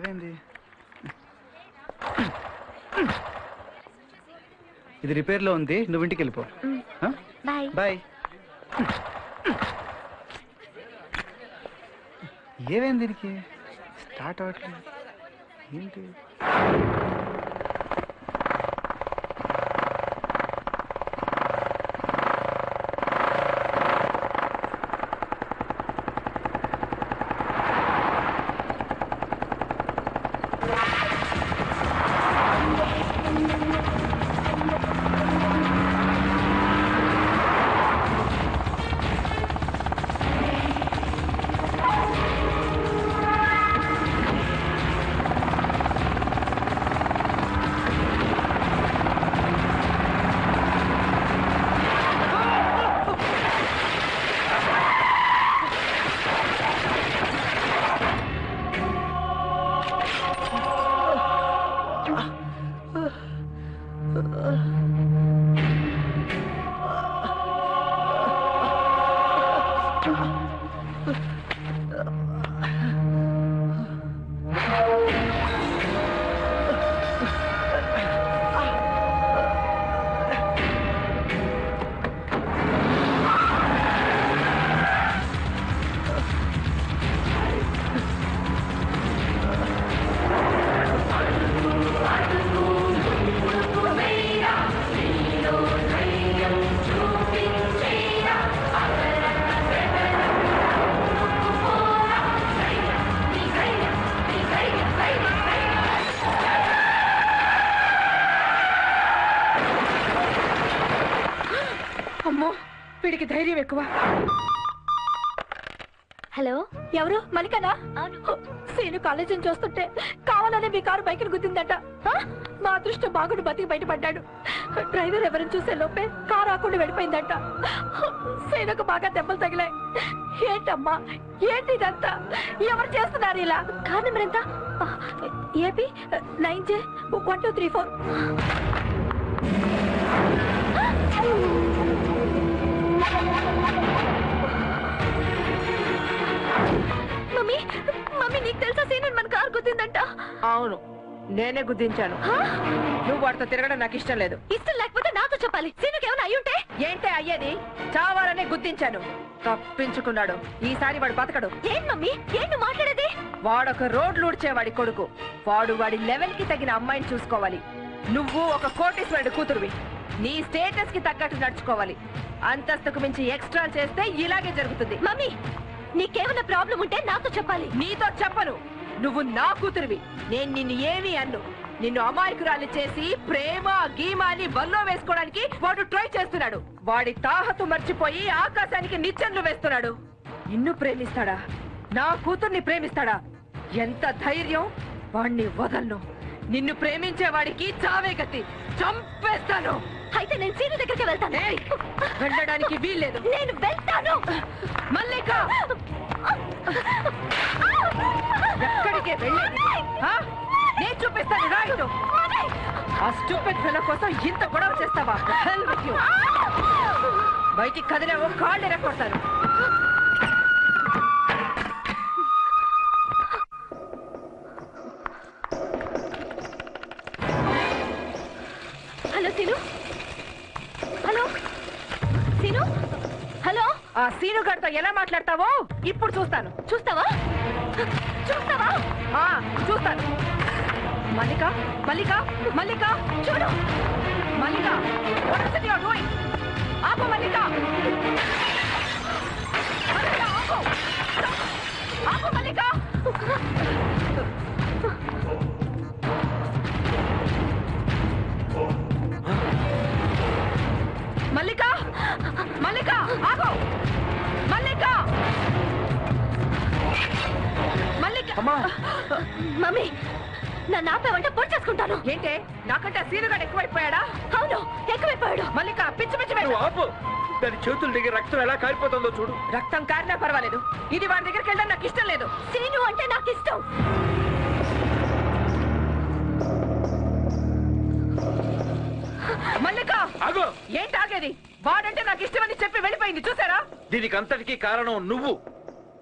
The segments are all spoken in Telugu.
ఏమైంది? ఇది రిపేర్లో ఉంది, నువ్వు ఇంటికి వెళ్ళిపో. Bye bye. ఏమైంది దీనికి? స్టార్ట్ అవ్వట్లేదు ఏంటి? వీడికి ధైర్యం ఎక్కువ. హలో, ఎవరు? మలికనా? సీను కాలేజీ నుంచి వస్తుంటే కావాలనే మీ కారు బైక్ని గుద్దిందట. మా అదృష్టం బాగుడు బతికి బయటపడ్డాడు. డ్రైవర్ ఎవరిని చూసే లోపే కారు ఆకుండా వెళ్ళిపోయిందట. సీనుకు బాగా దెబ్బలు తగిలాయి. ఏంటమ్మా, ఏంటి ఇదంతా? ఎవరు చేస్తున్నారు ఇలా? కార్ నెంబర్ ఎంత? AP 9J1234. మమ్మీ, మమ్మీ నీకు తెలుసా సీను మన కారు గుద్దిందంట? అవును, నేనే గుద్దించాను. నువ్వు వాడితో తిరగడం నాకు ఇష్టం లేదు. ఇష్టం లేకపోతే నాతో చెప్పాలి. సీనుకి ఏమైనా అయ్యుంటే? ఏంటే అయ్యేది? చావాలనే గుద్దించాను. తప్పించుకున్నాడు. ఈసారి వాడు బతకడు. ఏం మమ్మీ, ఏంటి మాట్లాడేది? వాడొక రోడ్లు ఊడ్చేవాడి కొడుకు. వాడు వాడి లెవెల్ కి తగిన అమ్మాయిని చూసుకోవాలి. నువ్వు ఒక కోటీశ్వరుడి కూతురువి. నీ స్టేటస్ కి తగ్గట్టు నడుచుకోవాలి. అంతస్తుకు మించి ఎక్స్ట్రా చేస్తే ఇలాగే జరుగుతుంది. మమ్మీ, నీకేమైనా ప్రాబ్లం ఉంటే నాతో చెప్పాలి. నీతో చెప్పను. నువ్వు నా కూతురువి. నేను నిన్ను ఏమీ అన్ను. నిన్ను అమాయకురాలు చేసి ప్రేమ గీమ అని బల్లో వేసుకోవడానికి వాడు ట్రై చేస్తున్నాడు. వాడి తాహతు మర్చిపోయి ఆకాశానికి నిచ్చెనలు వేస్తున్నాడు. నిన్ను ప్రేమిస్తాడా? నా కూతుర్ని ప్రేమిస్తాడా? ఎంత ధైర్యం! వాణ్ణి వదలను. నిన్ను ప్రేమించే వాడికి చావే గతి. చంపేస్తాను. అయితే నేను సీను దగ్గరికి వెళ్తాను. వెళ్ళడానికి వీల్లేదు. నేను వెళ్తాను. మల్లిక, ఎక్కడికే వెళ్ళేది? నేను చూపిస్తాను. రాయిడు ఆ స్టూపిడ్ ఫెలో కోసం ఇంత గొడవ చేస్తావా? Hell with you. బయటికి కదిలేవో కాళ్ళు ఎరగొడతాను. Hello Seenu. Hello Seenu. Hello. ఆ సీను గారితో ఎలా మాట్లాడతావో ఇప్పుడు చూస్తాను. చూస్తావా? చూస్తావా? చూస్తాను. మల్లిక, మల్లిక, మల్లిక, చూడు. మల్లిక, what is it you are doing? ఆపు మల్లిక. మల్లిక, ఆపు. ఆపు మల్లిక. మల్లిక, మల్లిక, ఆగు. మల్లిక, మల్లిక. మమ్మీ, నన్ను ఆపేవంటే పొడి చేసుకుంటాను. ఏంటే, నాకంటే సీనుగాడు ఎక్కువైపోయాడా? అవును, ఎక్కువైపోయాడు. మల్లిక, పిచ్చి పిచ్చి ఆపు. దాని చేతుల దగ్గర రక్తం ఎలా కారిపోతుందో చూడు. రక్తం కారినా పర్వాలేదు. ఇది వాడి దగ్గరికి వెళ్ళడం నాకు ఇష్టం లేదు. సీను అంటే నాకు ఇష్టం. మల్లిక, ఏంటి ఆగేది? వాడంటే నాకు ఇష్టమని చెప్పి వెళ్ళిపోయింది. చూసారా? దీనికి అంతటికీ కారణం నువ్వు.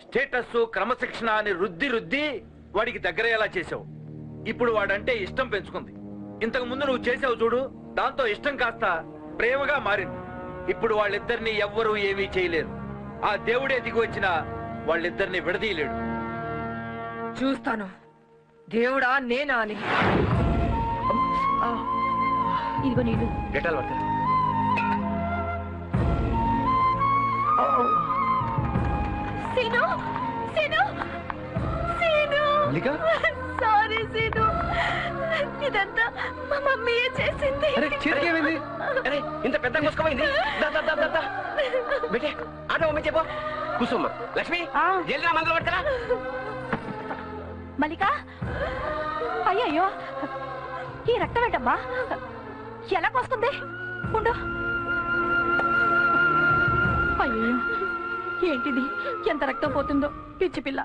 స్టేటస్ క్రమశిక్షణ అని రుద్ది రుద్ది వాడికి దగ్గరయ్యేలా చేసావు. ఇప్పుడు వాడంటే ఇష్టం పెంచుకుంది. ఇంతకు ముందు నువ్వు చేసావు చూడు, దాంతో ఇష్టం కాస్త ప్రేమగా మారింది. ఇప్పుడు వాళ్ళిద్దరిని ఎవ్వరూ ఏమీ చేయలేరు. ఆ దేవుడే దిగి వచ్చినా వాళ్ళిద్దరిని విడదీయలేడు. చూస్తాను దేవుడా నేనా అని. ఇదిగో నీళ్ళు. డెటాల్ పడతారు. సీను సీను సీను మల్లిక? సారీ సీను, ఇదంతా మా మమ్మీయే చేసింది. అరే చేతికి ఏమైంది? అరే ఇంత పెద్ద కొసుకోమైంది. బేటే ఆటో మమ్మీ చెప్పు. కుసుమ్మ లక్ష్మి జల్దిరా మందులు పడతారా? మల్లిక, అయ్యయ్యో ఈ రక్తం ఏంటమ్మా? ఎలా వస్తుంది? ఉండు. అయ్యో ఏంటిది? ఎంత రక్తం పోతుందో. పిచ్చి పిల్ల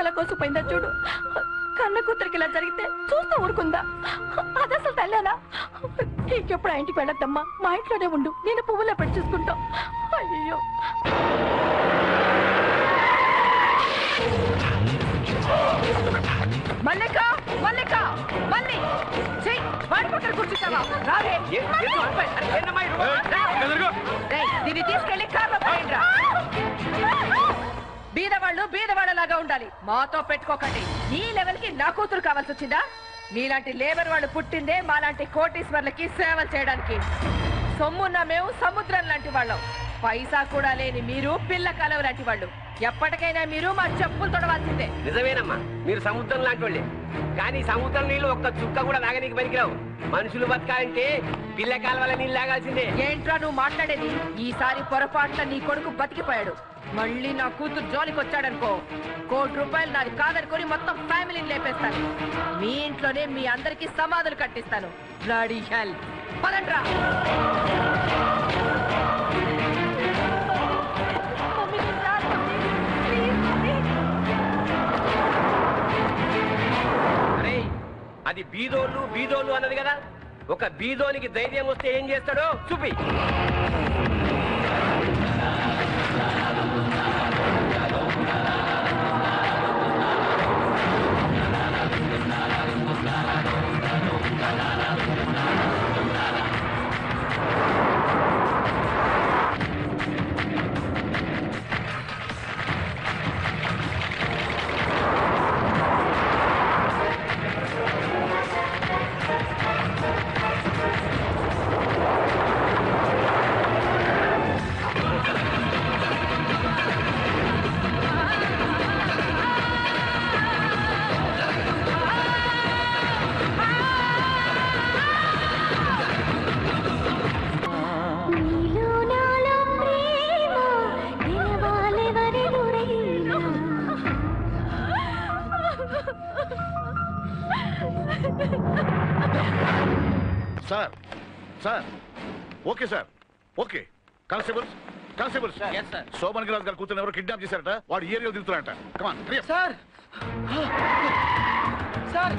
ఎలా కోసిపోయిందా చూడు. కన్న కూతురికి ఇలా జరిగితే చూస్తూ ఊరుకుందా? అది అసలు తల్లేనా? ఇంకెప్పుడు ఆ ఇంటికి వెళ్ళొద్దమ్మా, మా ఇంట్లోనే ఉండు. నేను పువ్వులో పెట్టి చూసుకుంటా. అయ్యో మల్లిక మల్లిక మల్లి చెయ్ వాడి పక్కన కూర్చుంటావా? రావే. దీన్ని తీసుకెళ్లి కార్లో పోయిండ్రా. బీదవాళ్ళు బీదవాళ్ళలాగా ఉండాలి, మాతో పెట్టుకోకండి. ఈ లెవెల్ కి నా కూతురు కావాల్సి వచ్చిందా? మీలాంటి లేబర్ వాళ్ళు పుట్టిందే మాలాంటి కోటీశ్వర్లకి సేవలు చేయడానికి. సొమ్మున్న మేము సముద్రం లాంటి వాళ్ళం, పైసా కూడా లేని మీరు పిల్ల కాలం లాంటి వాళ్ళు. ఎప్పటికైనా మీరు మా చెప్పులు తొడవాల్సిందే. నిజమేనమ్మా, మీరు సముద్రం లాంటి వాళ్ళే. కానీ సముద్రం నీళ్ళు ఒక్క చుక్క కూడా తాగనీకి పనికిరావు. మనుషులు బతకాలంటే పిల్ల కాలువల నీళ్ళు తాగాల్సిందే. ఏంట్రా నువ్వు మాట్లాడేది? ఈసారి పొరపాటున నీ కొడుకు బతికిపోయాడు. మళ్ళీ నా కూతురు జోలికి వచ్చాడనుకో, ₹1,00,00,000 నాది కాదనుకొని మొత్తం ఫ్యామిలీని లేపేస్తాను. మీ ఇంట్లోనే మీ అందరికి సమాధులు కట్టిస్తాను. Bloody hell. పదండ్రా. అరే అది బీదోళ్ళు బీదోళ్ళు అన్నది కదా. ఒక బీదోనికి ధైర్యం వస్తే ఏం చేస్తాడో చూపి. Sir sir okay sir okay. Constables constables Shobhan Giraj గారు కూతురు ఎవరు కిడ్నాప్ చేశారట. వాడు ఏరియా దిగుతున్నారట. Come on sir sir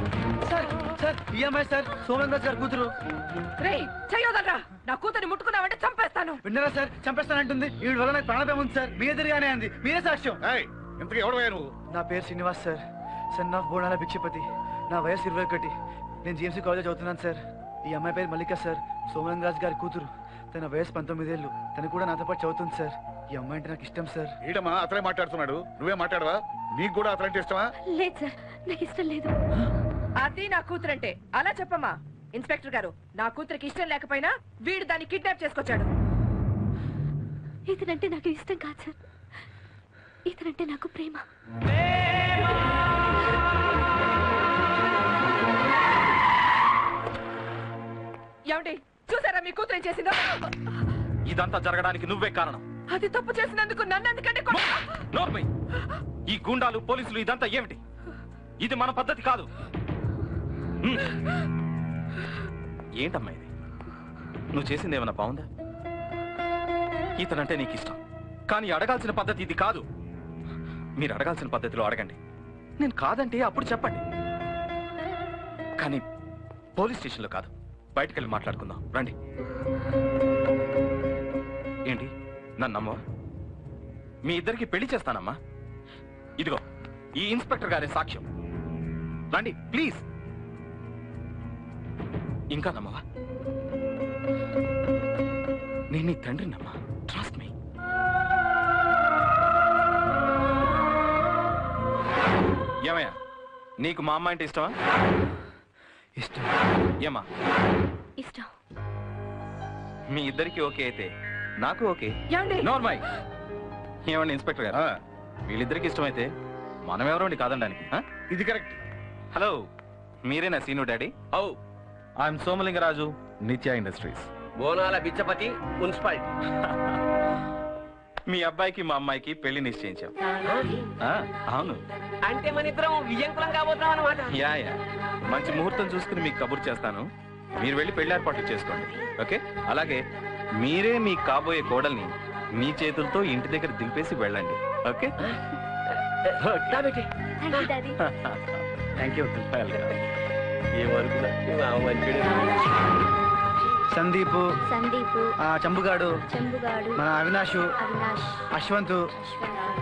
sir sir ఈ అమ్మాయి సార్ సోమన్ రాజ్ గారు కూతురు. రేయ్ చెయ్యొదరా, నా కూతుర్ని ముట్టుకున్నావంటే చంపేస్తాను. విన్నారా సార్? చంపేస్తానంటుంది. వీడి వల్ల నాకు ప్రాణభయం ఉంది సార్. మీ ఎదురుగానే అంది, మీరే సాక్ష్యం. ఇంతకీ ఎవడవయ్యా నువ్వు? నా పేరు శ్రీనివాస్ సార్, సన్ ఆఫ్ బోనాల భిక్షపతి. నా వయసు 21. నేను జిఎంసీ కాలేజ్ చదువుతున్నాను సార్. ఈ అమ్మాయి పేరు మల్లిక సార్, సోమన్ రాజ్ గారి కూతురు. తన వయసు 19 ఏళ్ళు. తను కూడా నాతో పాటు చదువుతుంది సార్. ఈ అమ్మాయి అంటే నాకు ఇష్టం సార్. ఈడమ్మా అతనే మాట్లాడుతున్నాడు, నువ్వే మాట్లాడవా? నీకు కూడా అతనంటే ఇష్టమా? లేదు సార్, నాకు ఇష్టం లేదు. అది నా కూతురంటే అలా చెప్పమ్మా. ఇన్స్పెక్టర్ గారు, నా కూతురికి ఇష్టం లేకపోయినా వీడు దాన్ని కిడ్నాప్ చేసుకొచ్చాడు. ఇతనంటే నాకు ఇష్టం కాదు సార్, ఇతనంటే నాకు ప్రేమ. ఏమండి చూసారా మీ కూతురు ఏం చేసిందో? ఇదంతా జరగడానికి నువ్వే కారణం. అది తప్పు చేసినందుకు నన్ను ఎందుకంటే నోర్మై, ఈ గుండాలు పోలీసులు ఇదంతా ఏమిటి? ఇది మన పద్ధతి కాదు. ఏంటమ్మా ఇది? నువ్వు చేసింది ఏమన్నా బాగుందా? ఇతనంటే నీకు ఇష్టం, కానీ అడగాల్సిన పద్ధతి ఇది కాదు. మీరు అడగాల్సిన పద్ధతిలో అడగండి. నేను కాదంటే అప్పుడు చెప్పండి, కానీ పోలీస్ స్టేషన్లో కాదు. బయటకు వెళ్ళి మాట్లాడుకుందాం రండి. ఏంటి నన్ను నమ్మవా? మీ ఇద్దరికి పెళ్లి చేస్తానమ్మా. ఇదిగో ఈ ఇన్స్పెక్టర్ గారి సాక్ష్యం. రండి ప్లీజ్. ఇంకా నమ్మవా? నేను నీ తండ్రినమ్మా, ట్రస్ట్ మీ. ఏమయ్యా, నీకు మా అమ్మ అంటే ఇష్టమా? ఇష్టం. ఏమా ఇష్టం. మీ ఇద్దరికి ఓకే అయితే నాకు ఓకే. ఏమండి? నోర్మై. ఏమండి ఇన్స్పెక్టర్ గారు, వీళ్ళిద్దరికి ఇష్టమైతే మనం ఎవరండి కాదనడానికి? ఇది కరెక్ట్. హలో, మీరేనా Seenu daddy? Oh, I'm Somalingaraju, Nitya industries. బోనాల బిచ్చపతి, మున్సిపాలిటీ. మీ అబ్బాయికి మా అమ్మాయికి పెళ్లి నిశ్చయించాం. అవును. అంటే మన ఇద్దరం విజయంకులం కాబోతున్నాం అనమాట. యా యా, మంచి ముహూర్తం చూసుకుని మీకు కబుర్ చేస్తాను. మీరు వెళ్ళి పెళ్లి ఏర్పాట్లు చేసుకోండి. ఓకే? అలాగే మీరే మీ కాబోయే కోడల్ని మీ చేతులతో ఇంటి దగ్గర దింపేసి వెళ్ళండి. ఓకే? Thank you. ఏ వరకు సందీప్, చంబుగాడు, మన అవినాష్, అశ్వంత్.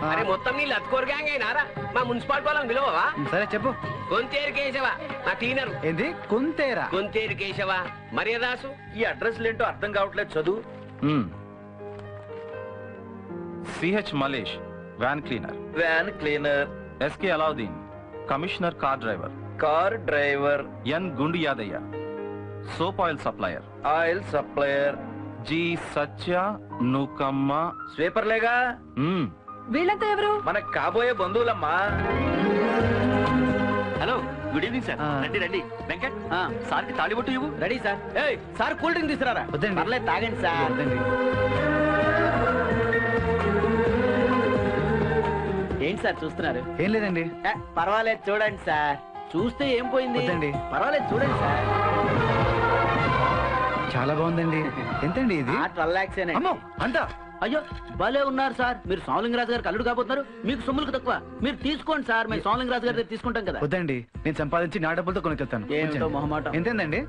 అరే మొత్తం నీళ్ళు అతుకోరు గ్యాంగ్ అయినారా? మా మున్సిపాలిటీ వాళ్ళని పిలవవా? సరే చెప్పు. కొంతేరు కేశవ, మా క్లీనర్. ఏంది కొంతేరా? కొంతేరు కేశవ, మర్యాదాసు. ఈ అడ్రస్లు ఏంటో అర్థం కావట్లేదు, చదువు. C H Malesh, van cleaner. Van cleaner. S K Alauddin, commissioner car driver. Car driver. N Gundu Yadaiah, soap oil supplier. Oil supplier. G Satya Nookamma, స్వీపర్లేగా. వీళ్ళంతా ఎవరు? మనకు కాబోయే బంధువులమ్మా. Hello, good evening sir. రండి రండి. వెంకట్, సార్కి తాళిబొట్టు ఇవ్వు. Ready sir. ఏయ్, సార్ కూల్ డ్రింక్ తీసుకురారా. వద్దండి. పర్లేదు, తాగండి సార్. వద్దండి. ఏంటి సార్ చూస్తున్నారు? ఏం లేదండి. పర్వాలేదు, చూడండి సార్. చూస్తే ఏం పోయింది? వద్దండి. పర్వాలేదు, చూడండి సార్. చాలా బాగుందండి. ఎంతండి ఇది? 12 lakhs ఏనండి. అమ్మో, అంతా? అయ్యో, భలే ఉన్నారు సార్. మీరు సోమలింగరాజు గారికి అల్లుడు కాబోతున్నారు. మీకు సొమ్ములకు తక్కువ. మీరు తీసుకోండి సార్, మేము సోమలింగరాజు గారి దగ్గర తీసుకుంటాం కదా. వద్దండి, నేను సంపాదించి నా డబ్బులతో కొనుకెళ్తాను. ఏమిటో మొహమాటం. ఎంతండి?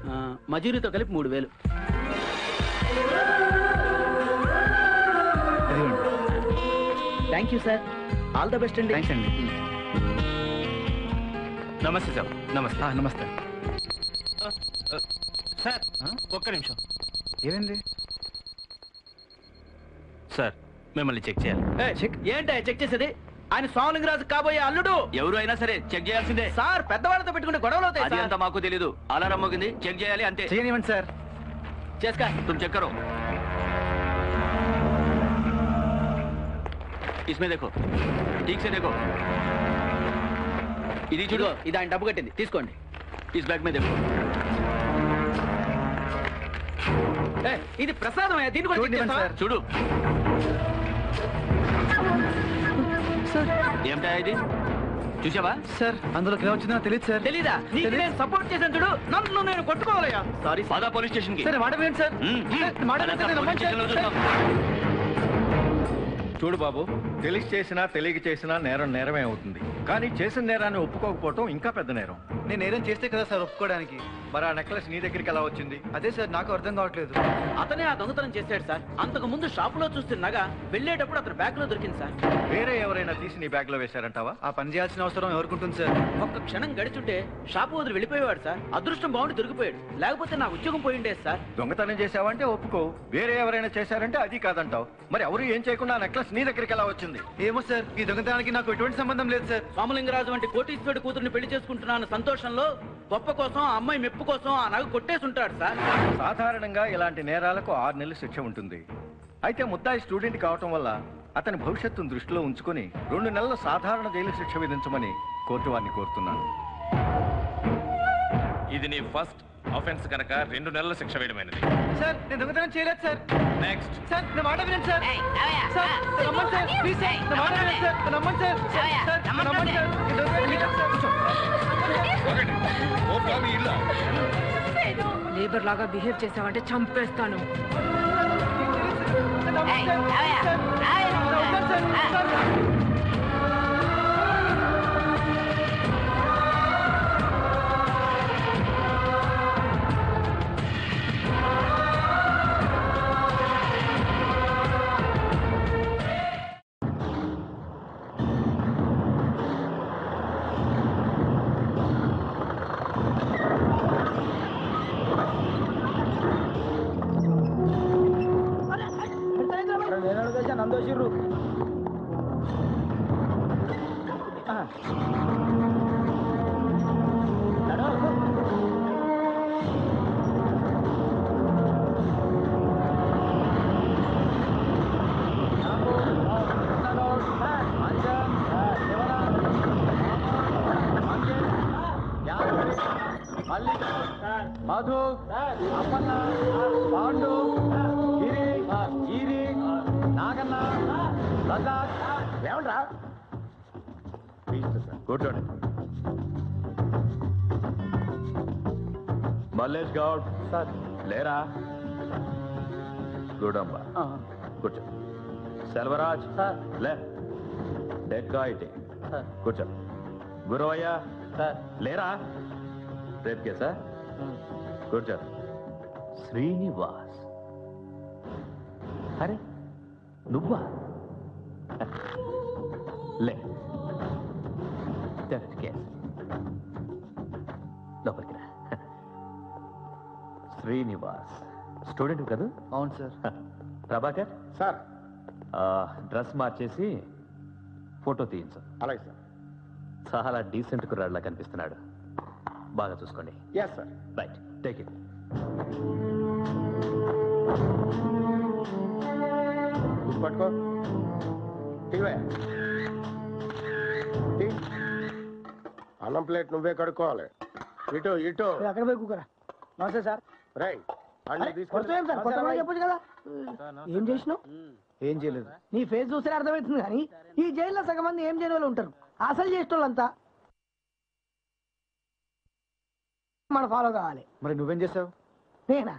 మజూరితో కలిపి 3000. Thank you sir. All the best అండి. థ్యాంక్స్ అండి. నమస్తే సార్. నమస్తే. నమస్తే సార్, ఒక్క నిమిషం. ఏమైంది సార్, మిమ్మల్ని చెక్ చేయాలి. ఏంటి చెక్ చేసేది? ఆయన సోమలింగరాజు కాబోయే అల్లుడు. ఎవరు అయినా సరే చెక్ చేయాల్సిందే సార్. పెద్దవాళ్ళతో పెట్టుకుంటే గొడవలు అవుతాయి. అది అంతా మాకు తెలీదు. అలారం మోగింది, చెక్ చేయాలి అంతే. చేయనివ్వండి సార్. చేసుకా, तुम చెక్ करो. इसमें देखो, ठीक से देखो. ఇది చూడు, ఇది ఆయన డబ్బు కట్టింది, తీసుకోండి. इस बैग में देखो. ఇది ప్రసాదం, దీన్ని కూడా చెక్ చేస్తావా? చూడు. ఏమిటా ఇది? చూసావా సార్? అందులోకి ఎలా వచ్చిందో తెలియదు సార్. తెలీదా? నీకు నేను సపోర్ట్ చేశాను చూడు, నన్ను నేను కొట్టుకోవాలయ్యా. సారీ, పదా పోలీస్ స్టేషన్ కి. సరే, మాట వినండి సార్. మాట వినండి, నమ్మండి సార్. చూడు బాబు, తెలిసి చేసినా తెలియక చేసినా నేరం నేరమే అవుతుంది. కానీ చేసిన నేరాన్ని ఒప్పుకోకపోవటం ఇంకా పెద్ద నేరం. నేను నేరం చేస్తే కదా సార్ ఒప్పుకోవడానికి. మరి ఆ నెక్లెస్ నీ దగ్గరికి ఎలా వచ్చింది? అదే సార్ నాకు అర్థం కావట్లేదు. అతనే ఆ దొంగతనం చేశాడు సార్. అంతకు ముందు షాప్ లో చూస్తున్నగా వెళ్ళేటప్పుడు అతను బ్యాగ్ లో దొరికింది సార్. వేరే ఎవరైనా తీసి నీ బ్యాగ్ లో వేశారంటావా? ఆ పని చేయాల్సిన అవసరం ఎవరికి ఉంటుంది సార్? ఒక్క క్షణం గడిచుంటే షాపు వదిలి వెళ్ళిపోయేవాడు సార్. అదృష్టం బాగుండి దొరికిపోయాడు, లేకపోతే నా ఉద్యోగం పోయిండేది సార్. దొంగతనం చేసావంటే ఒప్పుకో, వేరే ఎవరైనా చేశారంటే అది కాదంటావు. మరి ఎవరు ఏం చేయకుండా ఆ నెక్లెస్ నీ దగ్గరికి ఎలా వచ్చింది? ఏమో సార్, ఈ దొంగతనానికి నాకు ఎటువంటి సంబంధం లేదు సార్. సోమలింగరాజు వంటి కోటీశ్వరుడి కూతురుని పెళ్లి చేసుకుంటున్నాను సంతోషంలో గొప్ప కోసం, ఆ అమ్మాయి మెప్పు కోసం ఆ నగ కొట్టేసి ఉంటాడు సార్. సాధారణంగా ఇలాంటి నేరాలకు 6 నెలల శిక్ష ఉంటుంది. అయితే ముద్దాయి స్టూడెంట్ కావటం వల్ల అతని భవిష్యత్తును దృష్టిలో ఉంచుకొని 2 నెలల సాధారణ జైలు శిక్ష విధించమని కోర్టు వారిని కోరుతున్నాను. ఇది నీ ఫస్ట్ ఆఫెన్స్ కనుక 2 నెలల శిక్ష వేయడమైనది. సార్, నేను దొంగతనం చేయలేదు సార్. నెక్స్ట్. సార్, నా మాట వినండి సార్. సార్, నమ్మండి సార్. ప్లీజ్ సార్, నా మాట వినండి సార్. నమ్మండి సార్. సార్, నమ్మండి సార్. నేను దొంగతనం చేయలేదు సార్. లేబర్ లాగా బిహేవ్ చేసావంటే చంపేస్తాను. మధు అప్పన్న పాండు గిరి ఈరి నాగన్న ప్రసాద్ ఏమంటా కూర్చోండి. మల్లేష్ గౌడ్ సార్ లేరా? గుడమ్మ కూర్చో. సెల్వరాజ్ సార్ లే. డెక్కా ఇటీ కూర్చో. గురవయ్య సార్ లేరా? రేపు కేసా? కూర్చో. శ్రీనివాస్ అరే నువ్వా? లే కేసు లోపలికి రా. శ్రీనివాస్ స్టూడెంట్ కదా? అవును సార్. ప్రభాకర్ సార్ డ్రెస్ మార్చేసి ఫోటో తీయించు. అలాగే సార్. చాలా డీసెంట్ కుర్రాడిలా కనిపిస్తున్నాడు. బాగా చూసుకోండి. Yes sir. Right take it. పట్టుకో. అన్నం ప్లేట్ నువ్వే కడుక్కోవాలి. ఇటు ఇటు అక్కడ పోయి కూకరా. నమస్తే సార్. రైట్ చెప్పొచ్చు కదా. ఏం చేసినావు? ఏం చేయలేదు. నీ ఫేస్ చూస్తే అర్థమవుతుంది కానీ ఈ జైల్లో సగం మంది ఏం చేయని వాళ్ళు ఉంటారు. అసలు చేసేటోళ్ళంతా మన ఫాలో కావాలి. మరి నువ్వేం చేసావు? నేనా?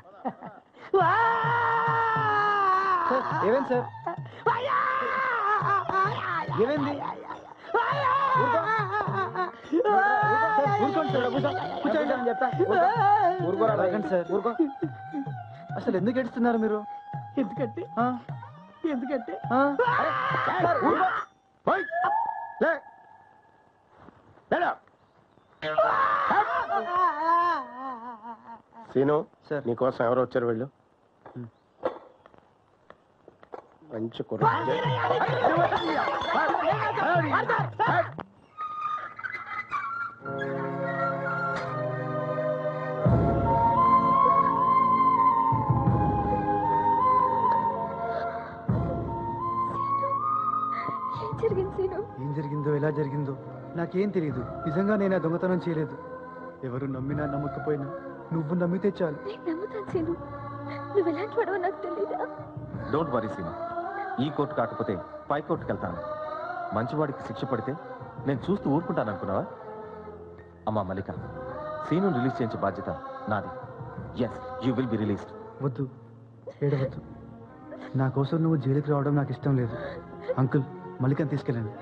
ఏమైంది సార్? ఏమైంది? కూర్చోండి అని చెప్పా. ఊరుకోరాగండి సార్. ఊరుకో. అసలు ఎందుకు ఏడుస్తున్నారు మీరు? ఎందుకంటే ఎందుకంటే సీను సార్ నీకోసం ఎవరు వచ్చారు? వెళ్ళు. మంచి కుర్ర. ఏం జరిగిందో ఎలా జరిగిందో నాకేం తెలియదు. నిజంగా నేను ఆ దొంగతనం చేయలేదు. ఎవరు నమ్మినా నమ్మకపోయినా నువ్వు నమ్మితే చాలు. Don't worry Seenu. ఈ కోర్టు కాకపోతే పై కోర్టుకు వెళ్తాను. మంచివాడికి శిక్ష పడితే నేను చూస్తూ ఊరుకుంటాను అనుకున్నావా? అమ్మా మల్లిక, సీను రిలీజ్ చేయించే బాధ్యత నాది. Yes, you will be released. వద్దు, ఏడవద్దు. నా కోసం నువ్వు జైలుకి రావడం నాకు ఇష్టం లేదు. అంకుల్, మల్లికని తీసుకెళ్ళండి.